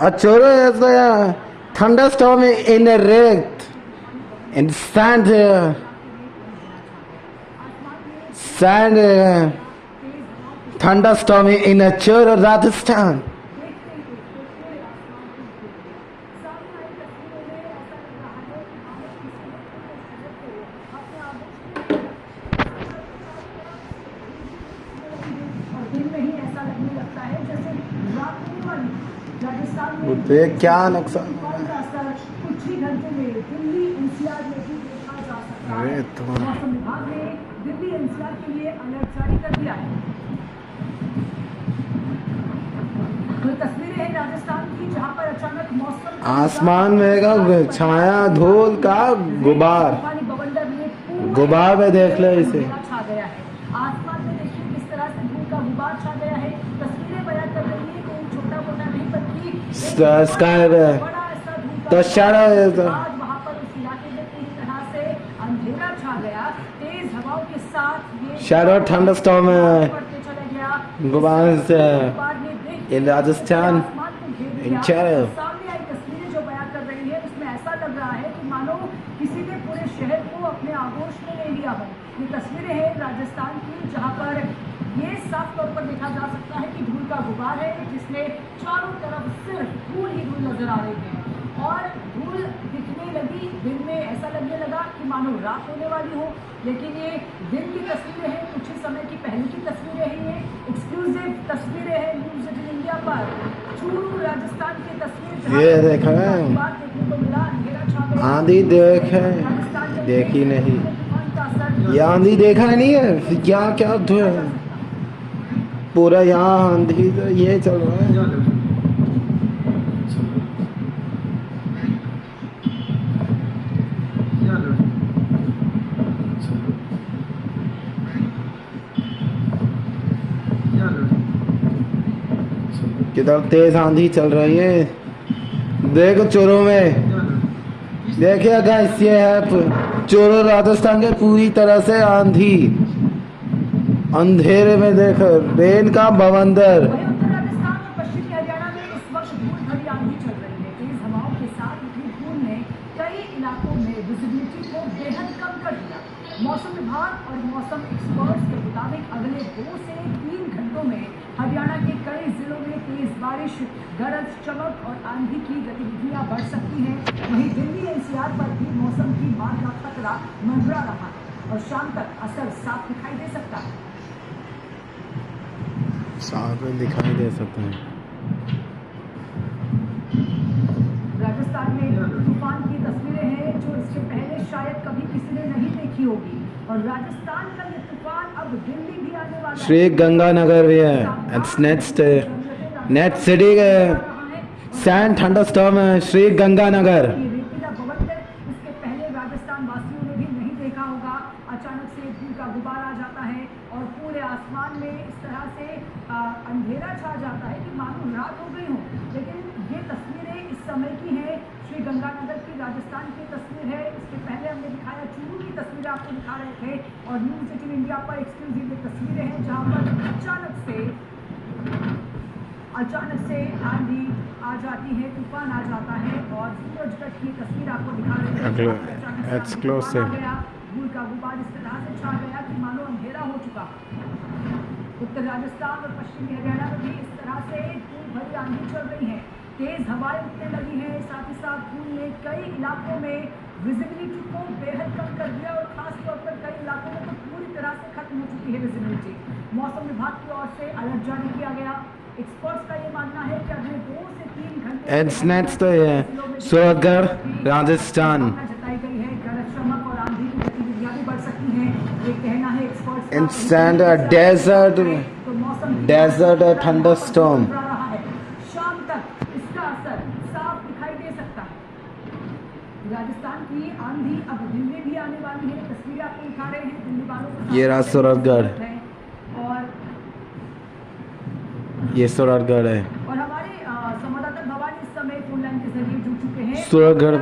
A choro is a thunderstorm in a wreath and sand thunderstorm in a Choro, Rajasthan. देख क्या नुकसान हुआ है। कुछ ही घंटों में दिल्ली एनसीआर में भी देखा जा सकता है। मौसम विभाग ने दिल्ली एनसीआर के लिए अलर्ट जारी कर दिया है। तो तस्वीरें हैं राजस्थान की जहां पर अचानक मौसम आसमान में छाया धूल का गुबार में देख लो इसे। छा गया है आसमान में, देखिए किस तरह से धूल का गुबार छा गया है। तस्वीरें बयान कर रही है कोई छोटा मोटा नहीं बल्कि स्काई तो शारा आज वहां पर उस इलाके में पूरी तरह से अंधेरा छा गया। तेज हवाओं के साथ ये शैडो थंडरस्टॉर्म बढ़ते चले गया। गुबार से इन राजस्थान सामने आई तस्वीरें जो बयान कर रही है उसमें ऐसा लग रहा है कि मानो किसी ने पूरे शहर को अपने आगोश में ले लिया हो। ये तस्वीरें हैं राजस्थान की जहां पर ये साफ तौर पर देखा जा सकता है कि धूल का गुबार है जिसमें चारों तरफ सिर्फ धूल ही धूल नजर आ रही है और धूल दिखने लगी। दिन में ऐसा लगने लगा कि मानो रात होने वाली हो, लेकिन ये दिन की तस्वीरें हैं, कुछ ही समय की पहले की तस्वीरें हैं। ये एक्सक्लूसिव तस्वीरें हैं न्यूज़ 18 इंडिया पर। चूरू राजस्थान की तस्वीर ये देखा है देखने को मिला। अंधेरा छा गया, आंधी देखे देखी नहीं, ये आंधी देखा नहीं है क्या क्या धुएं पूरा यहाँ आंधी तो ये चल रहा है। किधर तेज आंधी चल रही है। देखो चोरों में देखिए गाइस, ये है चोरों राजस्थान के पूरी तरह से आंधी अंधेरे में देखो रेन का बवंदर। राजस्थान और पश्चिमी हरियाणा में इस वक्त धूल भरी आंधी चल रही है। तेज हवाओं के साथ उठनी धूल ने कई इलाकों में विजिबिलिटी को बेहद कम कर दिया। मौसम विभाग और मौसम एक्सपर्ट्स के मुताबिक अगले 2 से 3 घंटों में हरियाणा के कई जिलों में तेज बारिश, गरज चमक और आंधी की गतिविधियां बढ़ सकती हैं। वहीं दिल्ली एनसीआर पर भी मौसम की मार का खतरा मंडरा रहा है और शाम तक असर साफ दिखाई दे सकता है। साफ में दिखाई दे सकते हैं। राजस्थान में तूफान की तस्वीरें हैं जो इससे पहले शायद कभी किसी ने नहीं देखी होगी और राजस्थान का ये तूफान अब दिल्ली भी आने वाला है। श्री गंगानगर भी है। इट्स नेक्स्ट सिटी के सैंड थंडरस्टॉर्म है श्री गंगानगर। इसके पहले राजस्थान वासियों ने भी नहीं देखा होगा। अचानक से धूल का गुबार आ जाता है और पूरे आसमान में इस तरह से अंधेरा छा जाता है कि मानो रात हो गई हो। लेकिन ये तस्वीरें इस समय की हैं। श्री गंगानगर की राजस्थान की तस्वीर है। इसके पहले हमने दिखाया चूरू की तस्वीर आपको दिखा रहे थे और न्यूज़ 18 इंडिया पर एक्सक्लूसिव तस्वीरें हैं जहां पर अचानक से आंधी आ जाती है, तूफान आ जाता है और सूरजगढ़ की तस्वीर आपको दिखा रहे हैं। एक्सक्लूसिव धूल का गुबार इस तरह से छा गया कि मानो अंधेरा हो चुका। उत्तर राजस्थान और पश्चिमी हरियाणा में भी इस तरह से धूल भरी आंधी चल रही है। तेज हवाएं उठने लगी हैं। साथ ही साथ धूल ने कई इलाकों में विजिबिलिटी को बेहद कम कर दिया और खास तौर पर कई इलाकों में तो पूरी तरह से खत्म हो चुकी है विजिबिलिटी। मौसम विभाग की ओर से अलर्ट जारी किया गया। एक्सपर्ट्स का ये मानना है कि अगले 2 से 3 घंटे सूरतगढ़ राजस्थान जताई गई है। गरज चमक और आंधी की गतिविधियां भी बढ़ सकती हैं। ये कहना है experts in sand desert thunderstorm. शाम तक इसका असर साफ दिखाई दे सकता है। राजस्थान की आंधी अब दिल्ली भी आने वाली है। तस्वीरें आपको दिखा रहे हैं दिल्ली वालों को। ये रहा सूरतगढ़ और ये सूरतगढ़ है और हमारे संवाददाता भवानी इस समय फोन लाइन के जरिए जुड़ चुके हैं। सूरतगढ़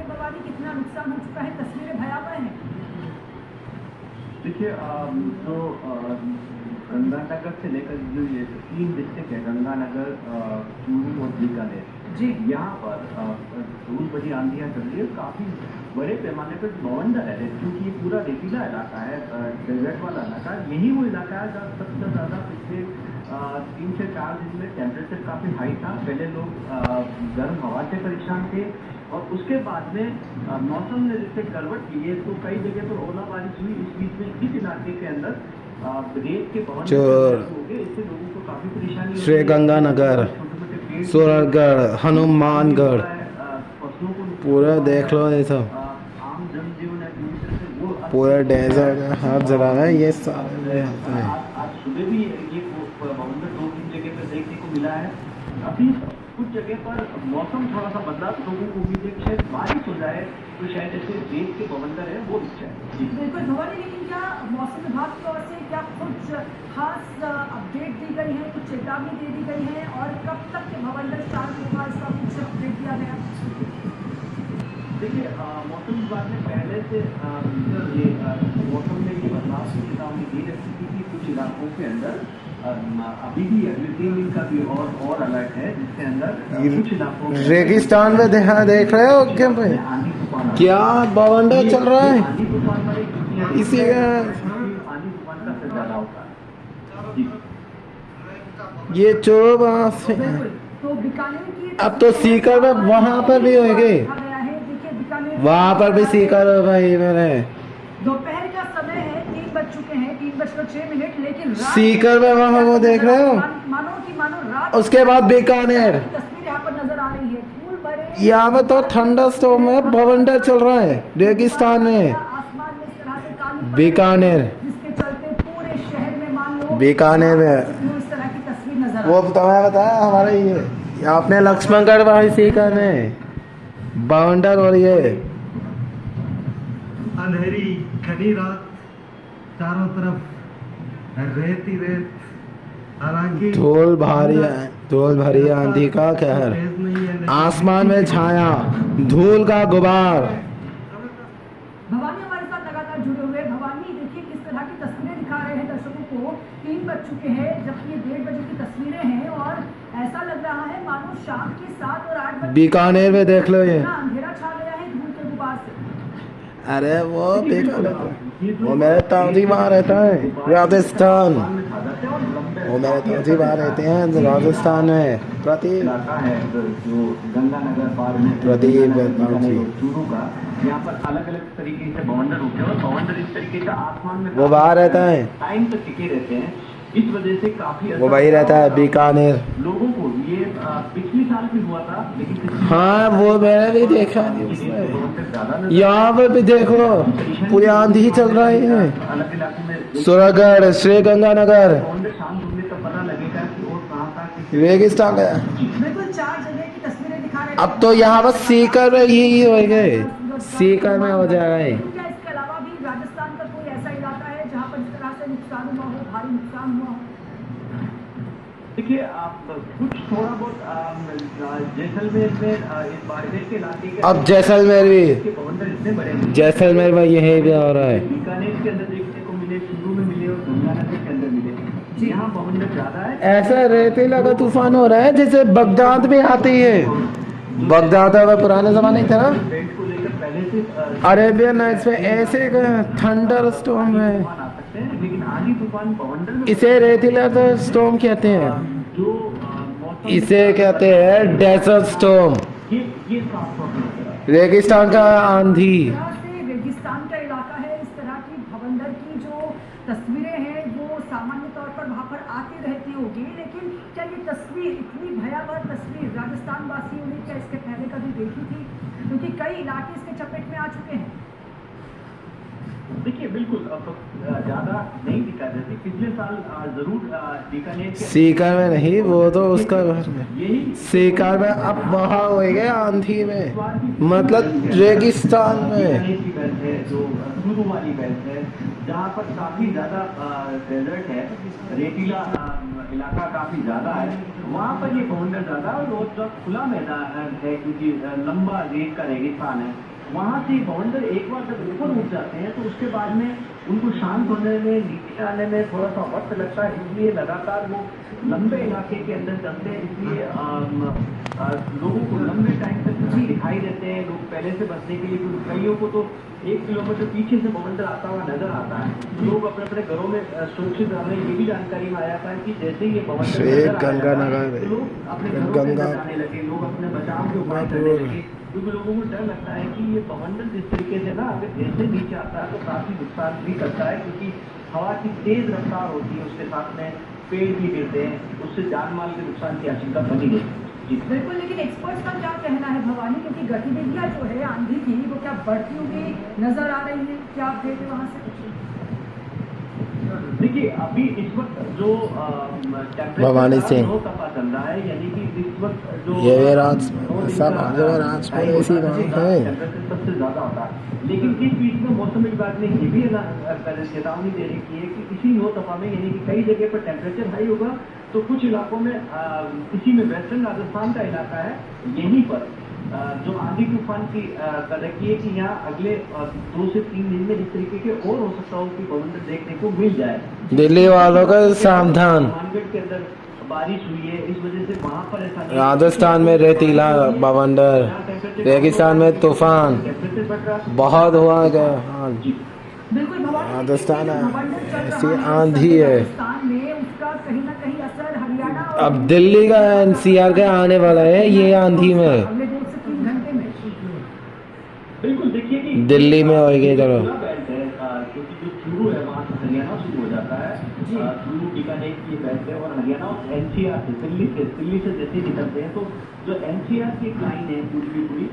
भवानी, कितना नुकसान हो चुका है? तस्वीरें भयावह हैं। देखिए जो गंगानगर से लेकर जो ये 3 डिस्ट्रिक्ट है, गंगानगर, चूरू और बीकानेर, जी। यहाँ पर धूल भरी आंधियाँ चल रही है, काफ़ी बड़े पैमाने पर बवंडर है, क्योंकि ये पूरा रेतीला इलाका है, डेजर्ट वाला इलाका है। यही वो इलाका है जहाँ सबसे ज़्यादा पिछले 3 से 4 दिन में टेम्परेचर काफ़ी हाई था। पहले लोग गर्म हवा से परेशान थे और उसके बाद में मौसम ने जैसे गड़बड़ की है, तो कई जगह पर ओला बारिश हुई। इस बीच में इस इलाके के अंदर रेत के भवन हो गए, इससे लोगों को काफ़ी परेशानी श्री गंगानगर, सूरतगढ़, हनुमानगढ़, फसलों को पूरा देख लो ये सब, आम जनजीवन है पूरी तरह से वो पूरा डेजर्ट है, हर जगह है ये सारे होता है। आज सुबह भी ये बवंडर 2-3 जगह पर देखने को मिला है। अभी कुछ जगह पर मौसम थोड़ा सा बदला, तो लोगों को उम्मीद है कि शायद बारिश हो जाए, तो शायद ऐसे रेत के बवंडर है वो दिख जाए। बिल्कुल भवानी, लेकिन क्या मौसम विभाग की ओर से क्या कुछ खास अपडेट दी गई है, कुछ चेतावनी दे दी गई है, और कब तक के भवंडर शांत होगा इसका कुछ अपडेट दिया गया? देखिए, मौसम विभाग ने पहले से ये मौसम में ये बदलाव की चेतावनी दे रखी थी कि कुछ इलाकों के अंदर अभी भी अगले 3 दिन का भी और अलर्ट है, जिसके अंदर कुछ इलाकों में रेगिस्तान में देख रहे हो क्या भाई, आंधी तूफान क्या बवंडर चल रहा है आंधी तूफान वाले इसी का। आंधी तूफान का असर ज्यादा होता है जी। ये चोर वहाँ से बिल्कुल, तो बीकानेर की अब तो सीकर में वहाँ पर भी होंगे, देखा गया है। देखिए बीकानेर वहाँ पर भी सीकर हो भाई मैंने, दोपहर का समय है, 3 बज चुके हैं, 3:06, लेकिन रात सीकर में वहाँ वो देख रहे हो, मानो रात उसके बाद बीकानेर, की तस्वीर यहाँ पर नजर आ रही है। धूल भरे यहाँ पे तो ठंडा स्टॉर्म में बवंडर चल रहा है रेगिस्तान में, आसमान में इस तरह से काली बीकानेर, जिसके चलते पूरे शहर में मान लो बीकानेर में इस तरह की तस्वीर नजर वो आ रही तुम्हें बताया हमारे ये आपने लक्ष्मणगढ़ वही सीकर में बवंडर हो रही है। अंधेरी घनी रात, चारों तरफ रेत ही रेत, हालांकि धूल भरी आंधी का कहर, तेज नहीं है, आसमान में छाया धूल का गुबार। भवानी हमारे साथ लगातार जुड़े हुए। भवानी, देखिए किस तरह की तस्वीरें दिखा रहे हैं दर्शकों को। 3 बज चुके हैं, जबकि ये 1:30 बजे की तस्वीरें हैं, और ऐसा लग रहा है मानो शाम के 7 और 8 बजे बीकानेर में देख लो ये, इतना अंधेरा छा गया है धूल के गुबार से। अरे वो बीकानेर, वो मेरे ताऊजी वहाँ रहता है राजस्थान, वो मेरे ताऊजी वहाँ रहते हैं राजस्थान में, प्रतीक इलाका है जो गंगानगर पार में प्रदीप चूरू का, यहाँ पर अलग अलग तरीके से बवंडर होते हैं, और बवंडर इस तरीके का आसमान में वो बाहर रहता है, टाइम तक टिके रहते हैं। इस वजह से काफी वो वही रहता है बीकानेर। लोगों को ये पिछले साल भी हुआ था, लेकिन हाँ वो मैंने भी देखा है उसमें, यहाँ पे भी देखो पूरी आंधी चल रही है, अलग इलाकों में सूरतगढ़, श्री गंगानगर, बवंडर शांत होने का पता लगेगा कि और कहाँ कहाँ रेगिस्तान गया। बिल्कुल 4 जगह की तस्वीरें दिखा रहे हैं। अब तो यहाँ पर सीकर में यही हो गए, सीकर में हो जाएगा। क्या इसके अलावा भी राजस्थान का कोई ऐसा इलाका है जहाँ पर इस तरह से नुकसान हुआ हो, भारी नुकसान हुआ हो? देखिए, आप कुछ थोड़ा बहुत जैसलमेर में इस बारिश के इलाके के अब जैसलमेर भी, के बवंडर इतने बड़े हैं। जैसलमेर में यही भी हो रहा है, बीकानेर के अंदर देखने को मिले, चूरू में मिले और गंगानगर के अंदर मिले। यहाँ बवंडर ज्यादा है। ऐसा रेतीला का तूफान हो रहा है जैसे बगदाद में आती है, बगदाद में पुराने जमाने था ना, बेल्ट को लेकर पहले से अरेबियन नाइट्स में ऐसे थंडर स्टॉर्म है, तूफान आ सकते हैं, लेकिन आंधी तूफान बवंडर में इसे रेतीला स्टॉर्म कहते हैं, जो मौसम इसे कहते हैं डेजर्ट स्टॉर्म, ये साफ तौर पर नजर आता है। रेगिस्तान का आंधी। इस तरह से रेगिस्तान का इलाका है, इस तरह की भवंडर की जो तस्वीरें हैं वो सामान्य तौर पर वहाँ पर आती रहती होगी, लेकिन क्या ये तस्वीर, इतनी भयावह तस्वीर राजस्थान वासियों ने क्या इसके पहले कभी देखी थी? क्योंकि कई इलाके इसके चपेट में आ चुके हैं। देखिए, बिल्कुल अब तो ज्यादा नहीं दिखा, जैसे पिछले साल जरूर बीकानेर के सीकर में नहीं, वो तो उसका घर में, यही सीकर में अब वहाँ हो गए आंधी में, मतलब रेगिस्तान में। बीकानेर की बेल्ट है जो चूरू वाली बेल्ट है, जहाँ पर काफी ज्यादा डेजर्ट है, रेतीला इलाका काफी ज्यादा है, वहाँ पर ये बवंडर ज्यादा और रोज खुला मैदान है, क्योंकि लंबा रेत का रेगिस्तान है, वहाँ से बवंडर एक बार जब ऊपर उठ जाते हैं तो उसके बाद में उनको शांत होने में, नीचे आने में थोड़ा सा वक्त लगता है, इसलिए लगातार वो लंबे इलाके के अंदर चलते हैं, इसलिए लोगों को लंबे टाइम तक नहीं दिखाई देते हैं। लोग पहले से बचने के लिए, क्योंकि कईयों को तो 1 किलोमीटर पीछे से बवंडर आता हुआ नजर आता है। लोग अपने अपने घरों में सुरक्षित, हमें ये भी जानकारी में आया था कि जैसे ही ये बवंडर नजर गंगा आया था, नगर, तो लोग अपने घरों से गंगा जाने लगे, लोग अपने बचाव के उपाय करने लगे, क्योंकि लोगों को डर लगता है कि ये बवंडर जिस तरीके से ना अगर जैसे नीचे आता है तो काफी नुकसान भी करता है, क्योंकि हवा की तेज रफ्तार होती है, उसके साथ में पेड़ भी गिरते हैं, उससे जान माल के नुकसान की आशंका बनी रहती है। बिल्कुल, लेकिन एक्सपर्ट्स का क्या कहना है भवानी, क्योंकि गतिविधियां जो है आंधी की वो क्या बढ़ती हुई नजर आ रही है, क्या आप देख रहे हैं वहाँ से? देखिए अभी इस वक्त जो भवानी सिंह, 9 तपा चल रहा है, यानी कि इस वक्त जो ये राज नौ दिन सब का राज को ऐसी बात है। टेम्परेचर सबसे ज्यादा होता है, लेकिन इस बीच में मौसम विभाग ने ये भी चेतावनी दे रखी है कि इसी 9 तपा में, यानी कि कई जगह पर टेम्परेचर हाई होगा, तो कुछ इलाकों में इसी में वेस्टर्न राजस्थान का इलाका है, यहीं पर जो आंधी तूफान की कर रखी है कि यहाँ अगले 2 से 3 दिन में इस तरीके के और हो सकता हो कि बवंडर देखने को मिल जाए। दिल्ली वालों का सावधान, हनुमानगढ़ के अंदर बारिश हुई है, इस वजह से वहाँ पर ऐसा नहीं, राजस्थान में रेतीला बवंडर, रेगिस्तान में तूफान टेम्परेचर बढ़ रहा है। बहुत हुआ है। हाँ, बिल्कुल भवानी, राजस्थान जो भवंडर चल ऐसी रहा है आंधी है। राजस्थान में, उसका कहीं ना कहीं असर हरियाणा और अब दिल्ली का NCR का आने वाला है ये आंधी में, अगले 2 से 3 घंटे में। बिल्कुल, देखिए कि दिल्ली में होगी चलो। पूरा बेल्ट है, क्योंकि जो चूरू है वहाँ से हरियाणा शुरू हो जाता है, चूरू बीकानेर की बेल्ट है, और हरियाणा और NCR से दिल्ली से जैसे निकलते हैं तो जो NCR की एक लाइन है पूरी की पूरी,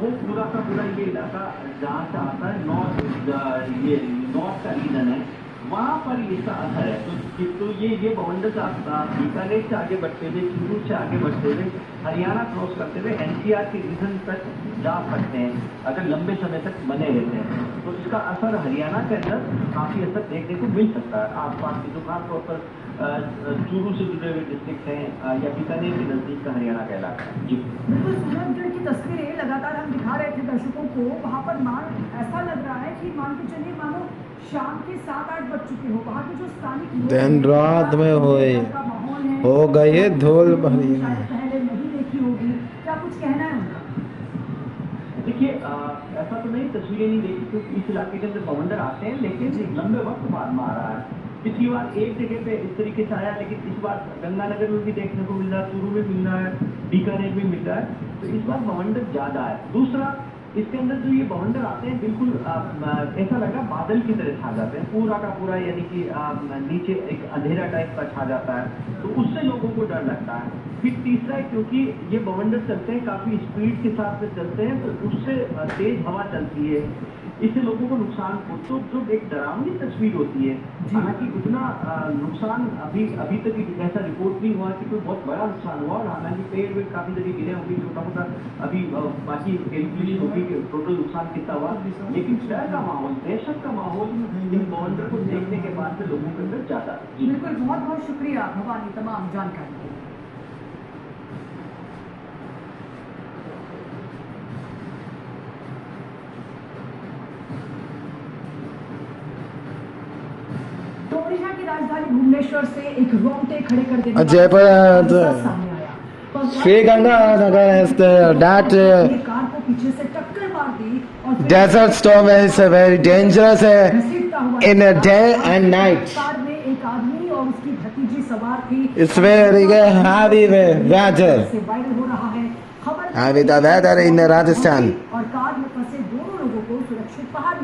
वो पूरा का पूरा ये इलाका जहाँ से आता है नॉर्थ का रीजन है, वहाँ पर इसका असर है। तो ये बवंडर बीकानेर से आगे बढ़ते हुए, चूरू से आगे बढ़ते हुए, हरियाणा क्रॉस करते हुए NCR के रीजन तक जा सकते हैं, अगर लंबे समय तक बने रहते हैं, तो इसका असर हरियाणा के अंदर काफी असर देखने को मिल सकता है। आसपास के जो खासतौर पर चूरू से जुड़े हुए डिस्ट्रिक्ट हैं या बीकानेर के नजदीक का हरियाणा का इलाका है। जी बिल्कुल, सूरजगढ़ की तस्वीरें लगातार हम दिखा रहे थे दर्शकों को, वहाँ पर ऐसा लग रहा है कि मान के चलिए मानो शाम के 7-8 बज चुके हो, वहाँ के जो स्थानिक लोग दिन हैं, रात में होए का माहौल है, हो गई है धूल भरी में। शायद पहले नहीं देखी होगी, क्या कुछ कहना है उनका? देखिए ऐसा तो नहीं, तस्वीरें नहीं देखी, क्योंकि इस इलाके के अंदर बवंडर आते हैं, लेकिन लंबे वक्त बाद में आ रहा है। पिछली बार एक जगह पे इस तरीके से आया, लेकिन इस बार गंगानगर में भी देखने को मिल रहा है, चूरू में मिल रहा है, बीकानेर में मिल रहा है, तो इस बार बवंडर ज्यादा है। दूसरा, इसके अंदर जो ये बवंडर आते हैं, बिल्कुल ऐसा लग रहा है बादल की तरह छा जाते हैं पूरा का पूरा, यानी कि नीचे एक अंधेरा टाइप का छा जाता है, तो उससे लोगों को डर लगता है। फिर तीसरा है, क्योंकि ये बवंडर चलते हैं काफी स्पीड के साथ में चलते हैं, तो उससे तेज हवा चलती है, इससे लोगों को नुकसान हो, तो जो एक डरावनी तस्वीर होती है, हालांकि उतना नुकसान अभी तक ऐसा रिपोर्ट नहीं हुआ कि कोई बहुत बड़ा नुकसान हुआ, और हालांकि पेड़ वेड़ काफी जगह गिरे होंगे, छोटा मोटा अभी बाकी कैलकुलेशन होगी कि टोटल नुकसान कितना हुआ, लेकिन डर का माहौल, दहशत का माहौल इन बवंडर को देखने के बाद से लोगों के अंदर ज्यादा। बिल्कुल, बहुत बहुत शुक्रिया भवानी तमाम जानकारी के लिए। ओडिशा की राजधानी भुवनेश्वर से एक रोंगटे खड़े कर देने वाला जयपुर किस्सा सामने आया। Shri Ganganagar is that car को पीछे से टक्कर मार दी और फिर desert storm is very dangerous घसीटता हुआ in a day and night. Car में एक आदमी और उसकी भतीजी सवार थी। It's very heavy weather. से वायरल हो रहा है खबर। Heavy the weather in Rajasthan. और कार में फंसे दोनों लोगों को सुरक्षित बाहर